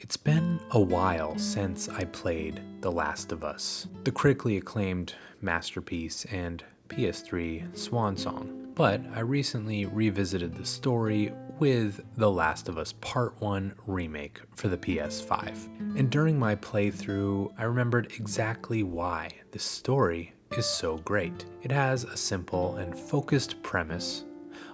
It's been a while since I played The Last of Us, the critically acclaimed masterpiece and PS3 swan song, but I recently revisited the story with The Last of Us Part 1 Remake for the PS5. And during my playthrough, I remembered exactly why this story is so great. It has a simple and focused premise,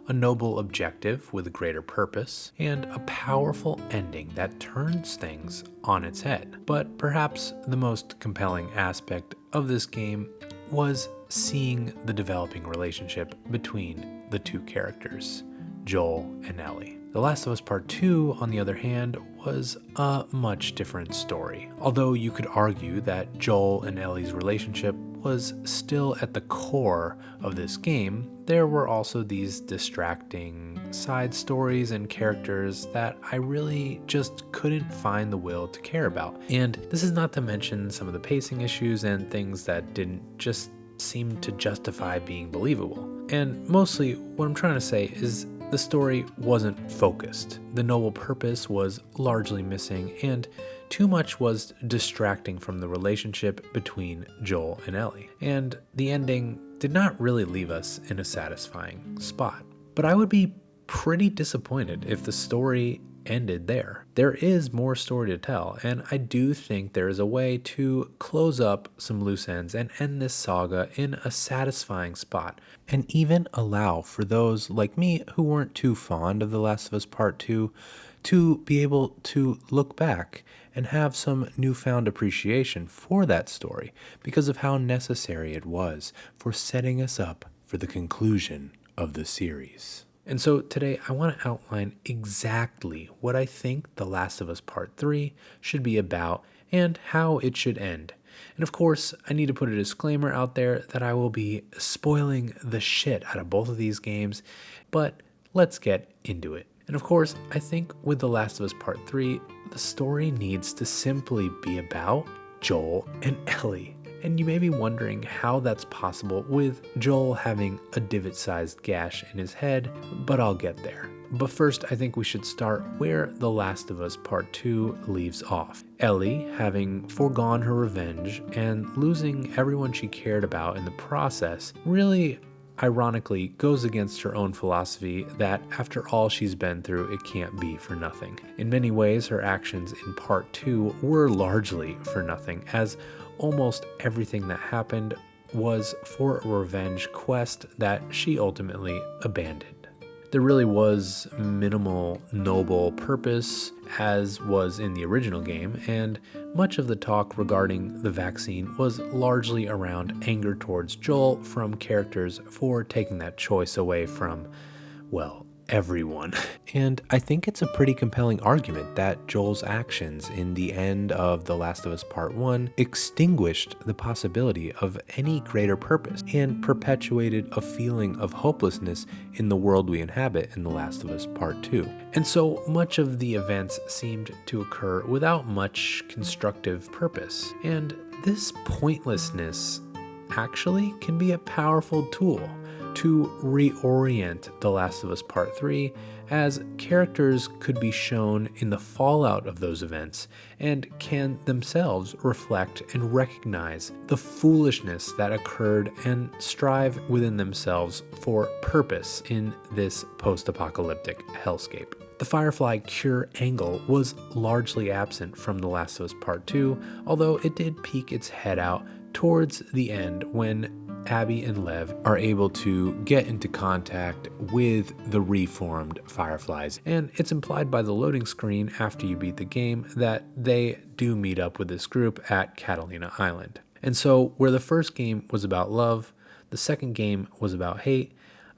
a noble objective with a greater purpose, and a powerful ending that turns things on its head. But perhaps the most compelling aspect of this game was seeing the developing relationship between the two characters, Joel and Ellie. The Last of Us Part 2, on the other hand, was a much different story. Although you could argue that Joel and Ellie's relationship was still at the core of this game, there were also these distracting side stories and characters that I really just couldn't find the will to care about. And this is not to mention some of the pacing issues and things that didn't just seem to justify being believable. And mostly what I'm trying to say is the story wasn't focused. The noble purpose was largely missing, and too much was distracting from the relationship between Joel and Ellie. And the ending did not really leave us in a satisfying spot. But I would be pretty disappointed if the story ended there. There is more story to tell, and I do think there is a way to close up some loose ends and end this saga in a satisfying spot, and even allow for those like me who weren't too fond of The Last of Us Part 2 to be able to look back and have some newfound appreciation for that story because of how necessary it was for setting us up for the conclusion of the series. And so today I want to outline exactly what I think The Last of Us Part 3 should be about and how it should end. And of course, I need to put a disclaimer out there that I will be spoiling the shit out of both of these games, but let's get into it. And of course, I think with The Last of Us Part 3, the story needs to simply be about Joel and Ellie. And you may be wondering how that's possible with Joel having a divot-sized gash in his head, but I'll get there. But first, I think we should start where The Last of Us Part 2 leaves off. Ellie, having foregone her revenge and losing everyone she cared about in the process, really ironically goes against her own philosophy that after all she's been through, it can't be for nothing. In many ways, her actions in Part 2 were largely for nothing, as almost everything that happened was for a revenge quest that she ultimately abandoned. There really was minimal noble purpose, as was in the original game, and much of the talk regarding the vaccine was largely around anger towards Joel from characters for taking that choice away from, well, everyone. And I think it's a pretty compelling argument that Joel's actions in the end of The Last of Us Part 1 extinguished the possibility of any greater purpose and perpetuated a feeling of hopelessness in the world we inhabit in The Last of Us Part 2. And so much of the events seemed to occur without much constructive purpose. And this pointlessness actually can be a powerful tool to reorient The Last of Us Part 3, as characters could be shown in the fallout of those events and can themselves reflect and recognize the foolishness that occurred and strive within themselves for purpose in this post-apocalyptic hellscape. The Firefly cure angle was largely absent from The Last of Us Part 2, although it did peek its head out towards the end when Abby and Lev are able to get into contact with the reformed Fireflies, and it's implied by the loading screen after you beat the game that they do meet up with this group at Catalina Island. And so where the first game was about love, the second game was about hate,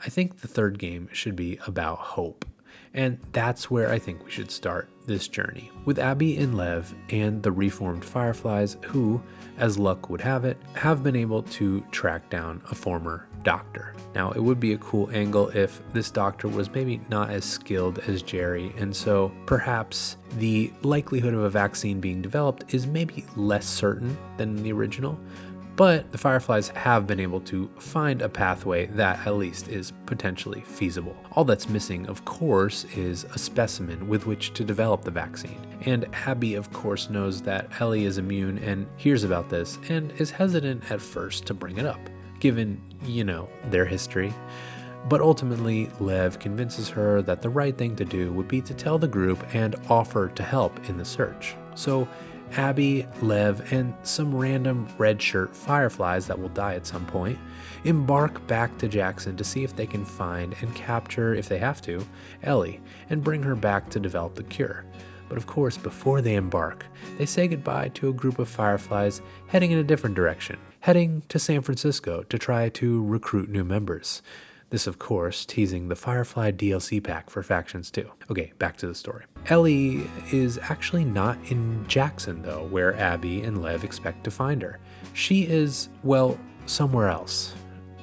I think the third game should be about hope. And that's where I think we should start this journey, with Abby and Lev and the reformed Fireflies who, as luck would have it, have been able to track down a former doctor. Now, it would be a cool angle if this doctor was maybe not as skilled as Jerry, and so perhaps the likelihood of a vaccine being developed is maybe less certain than the original, But the Fireflies have been able to find a pathway that at least is potentially feasible. All that's missing, of course, is a specimen with which to develop the vaccine. And Abby, of course, knows that Ellie is immune and hears about this and is hesitant at first to bring it up, given, their history. But ultimately, Lev convinces her that the right thing to do would be to tell the group and offer to help in the search. So Abby, Lev, and some random red shirt Fireflies that will die at some point embark back to Jackson to see if they can find and capture, if they have to, Ellie and bring her back to develop the cure. But of course, before they embark, they say goodbye to a group of Fireflies heading in a different direction, heading to San Francisco to try to recruit new members. This, of course, teasing the Firefly DLC pack for Factions 2. Okay, back to the story. Ellie is actually not in Jackson, though, where Abby and Lev expect to find her. She is, well, somewhere else.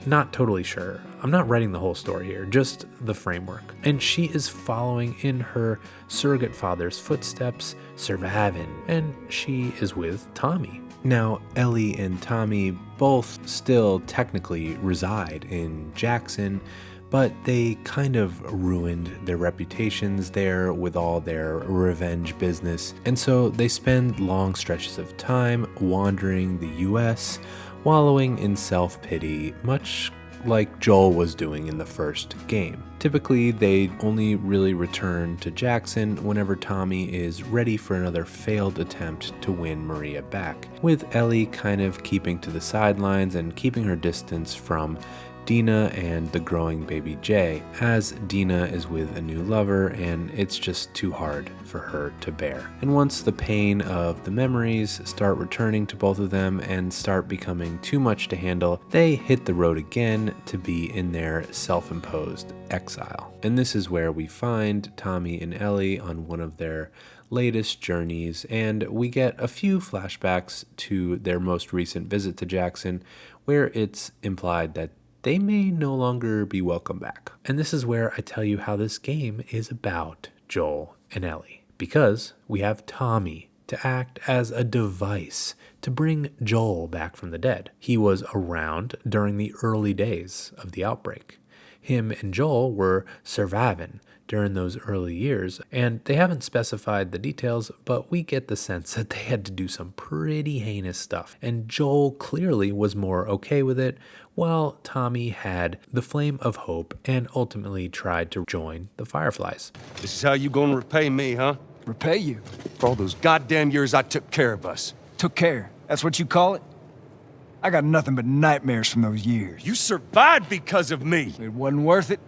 Not totally sure. I'm not writing the whole story here, just the framework. And she is following in her surrogate father's footsteps, surviving, and she is with Tommy. Now, Ellie and Tommy both still technically reside in Jackson, but they kind of ruined their reputations there with all their revenge business. And so they spend long stretches of time wandering the US, wallowing in self-pity, much like Joel was doing in the first game. Typically, they only really return to Jackson whenever Tommy is ready for another failed attempt to win Maria back, with Ellie kind of keeping to the sidelines and keeping her distance from Dina and the growing baby Jay, as Dina is with a new lover and it's just too hard for her to bear. And once the pain of the memories start returning to both of them and start becoming too much to handle, they hit the road again to be in their self-imposed exile. And this is where we find Tommy and Ellie on one of their latest journeys, and we get a few flashbacks to their most recent visit to Jackson, where it's implied that they may no longer be welcome back. And this is where I tell you how this game is about Joel and Ellie, because we have Tommy to act as a device to bring Joel back from the dead. He was around during the early days of the outbreak. Him and Joel were surviving during those early years, and they haven't specified the details, but we get the sense that they had to do some pretty heinous stuff, and Joel clearly was more okay with it, while Tommy had the flame of hope and ultimately tried to join the Fireflies. This is how you gonna repay me, huh? Repay you? For all those goddamn years I took care of us. Took care. That's what you call it? I got nothing but nightmares from those years. You survived because of me. It wasn't worth it.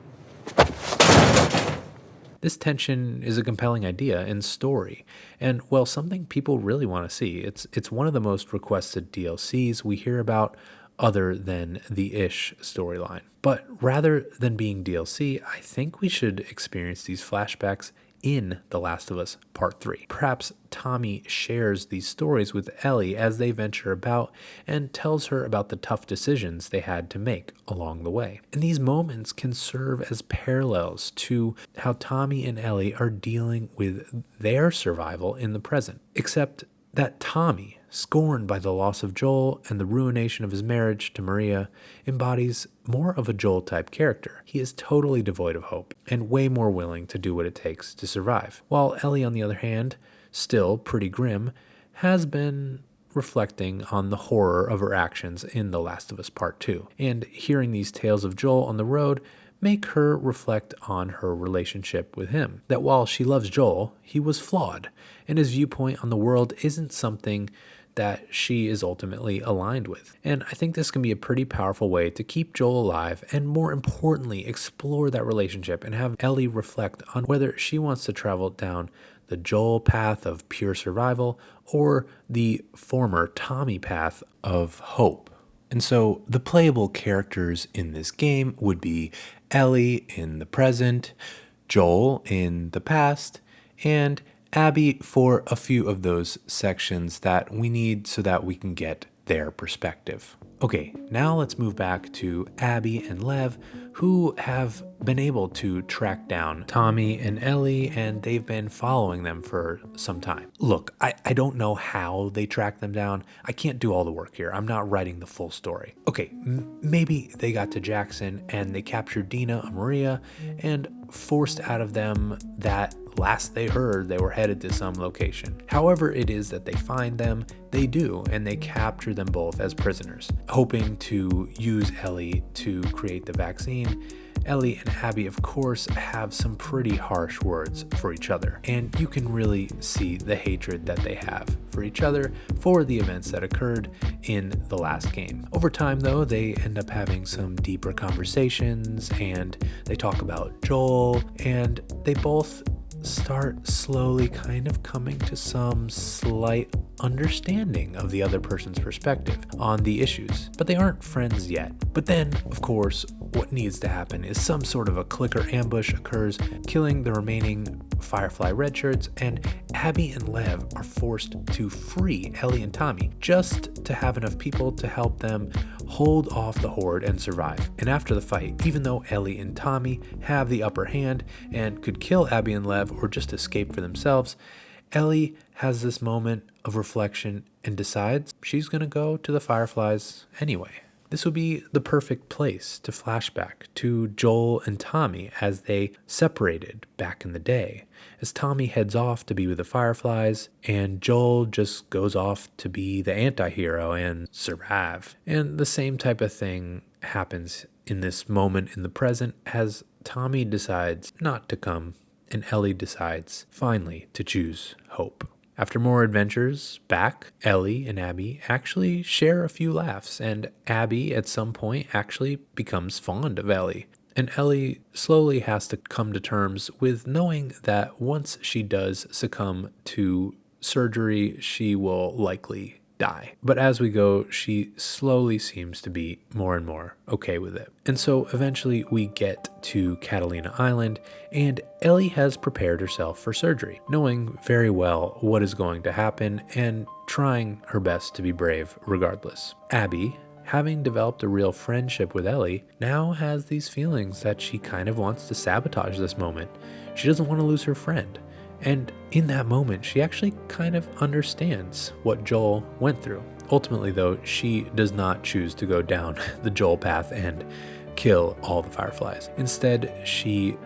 This tension is a compelling idea and story, and well, something people really want to see. It's one of the most requested DLCs we hear about other than the Ish storyline. But rather than being DLC, I think we should experience these flashbacks in The Last of Us Part 3. Perhaps Tommy shares these stories with Ellie as they venture about and tells her about the tough decisions they had to make along the way. And these moments can serve as parallels to how Tommy and Ellie are dealing with their survival in the present, except that Tommy, scorned by the loss of Joel and the ruination of his marriage to Maria, embodies more of a Joel-type character. He is totally devoid of hope and way more willing to do what it takes to survive. While Ellie, on the other hand, still pretty grim, has been reflecting on the horror of her actions in The Last of Us Part 2. And hearing these tales of Joel on the road make her reflect on her relationship with him. That while she loves Joel, he was flawed, and his viewpoint on the world isn't something that she is ultimately aligned with. And I think this can be a pretty powerful way to keep Joel alive and, more importantly, explore that relationship and have Ellie reflect on whether she wants to travel down the Joel path of pure survival or the former Tommy path of hope. And so the playable characters in this game would be Ellie in the present, Joel in the past, and Abby for a few of those sections that we need so that we can get their perspective. Okay, now let's move back to Abby and Lev, who have been able to track down Tommy and Ellie, and they've been following them for some time. Look, I don't know how they track them down. I can't do all the work here. I'm not writing the full story. Okay, maybe they got to Jackson and they captured Dina and Maria and forced out of them that last they heard they were headed to some location. However it is that they find them, they do, and they capture them both as prisoners, hoping to use Ellie to create the vaccine. Ellie and Abby, of course, have some pretty harsh words for each other, and you can really see the hatred that they have for each other for the events that occurred in the last game. Over time, though, they end up having some deeper conversations, and they talk about Joel, and they both start slowly kind of coming to some slight understanding of the other person's perspective on the issues, but they aren't friends yet. But then, of course, what needs to happen is some sort of a clicker ambush occurs, killing the remaining Firefly redshirts, and Abby and Lev are forced to free Ellie and Tommy just to have enough people to help them hold off the horde and survive. And after the fight, even though Ellie and Tommy have the upper hand and could kill Abby and Lev or just escape for themselves, Ellie has this moment of reflection and decides she's gonna go to the Fireflies anyway. This would be the perfect place to flashback to Joel and Tommy as they separated back in the day, as Tommy heads off to be with the Fireflies and Joel just goes off to be the anti-hero and survive. And the same type of thing happens in this moment in the present as Tommy decides not to come and Ellie decides finally to choose hope. After more adventures back, Ellie and Abby actually share a few laughs, and Abby at some point actually becomes fond of Ellie. And Ellie slowly has to come to terms with knowing that once she does succumb to surgery, she will likely die. But as we go, she slowly seems to be more and more okay with it. And so eventually we get to Catalina Island, and Ellie has prepared herself for surgery, knowing very well what is going to happen and trying her best to be brave regardless. Abby, having developed a real friendship with Ellie, now has these feelings that she kind of wants to sabotage this moment. She doesn't want to lose her friend. And in that moment, she actually kind of understands what Joel went through. Ultimately, though, she does not choose to go down the Joel path and kill all the Fireflies. Instead, she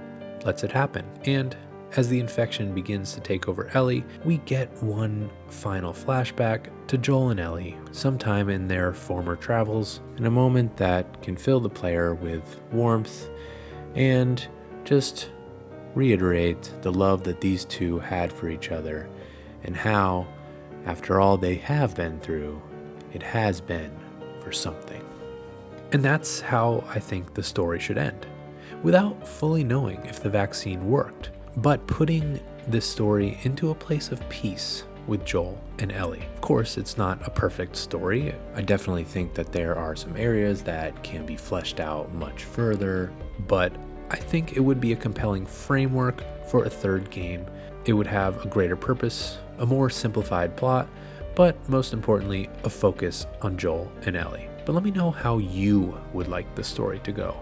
lets it happen. And as the infection begins to take over Ellie, we get one final flashback to Joel and Ellie sometime in their former travels, in a moment that can fill the player with warmth and just reiterate the love that these two had for each other, and how, after all they have been through, it has been for something. And that's how I think the story should end, without fully knowing if the vaccine worked, but putting this story into a place of peace with Joel and Ellie. Of course, it's not a perfect story. I definitely think that there are some areas that can be fleshed out much further, but I think it would be a compelling framework for a third game. It would have a greater purpose, a more simplified plot, but most importantly, a focus on Joel and Ellie. But let me know how you would like the story to go.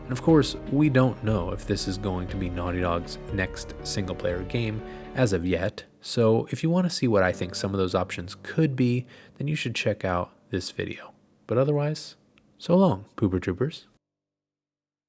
And of course, we don't know if this is going to be Naughty Dog's next single-player game as of yet, so if you want to see what I think some of those options could be, then you should check out this video. But otherwise, so long, Pooper Troopers.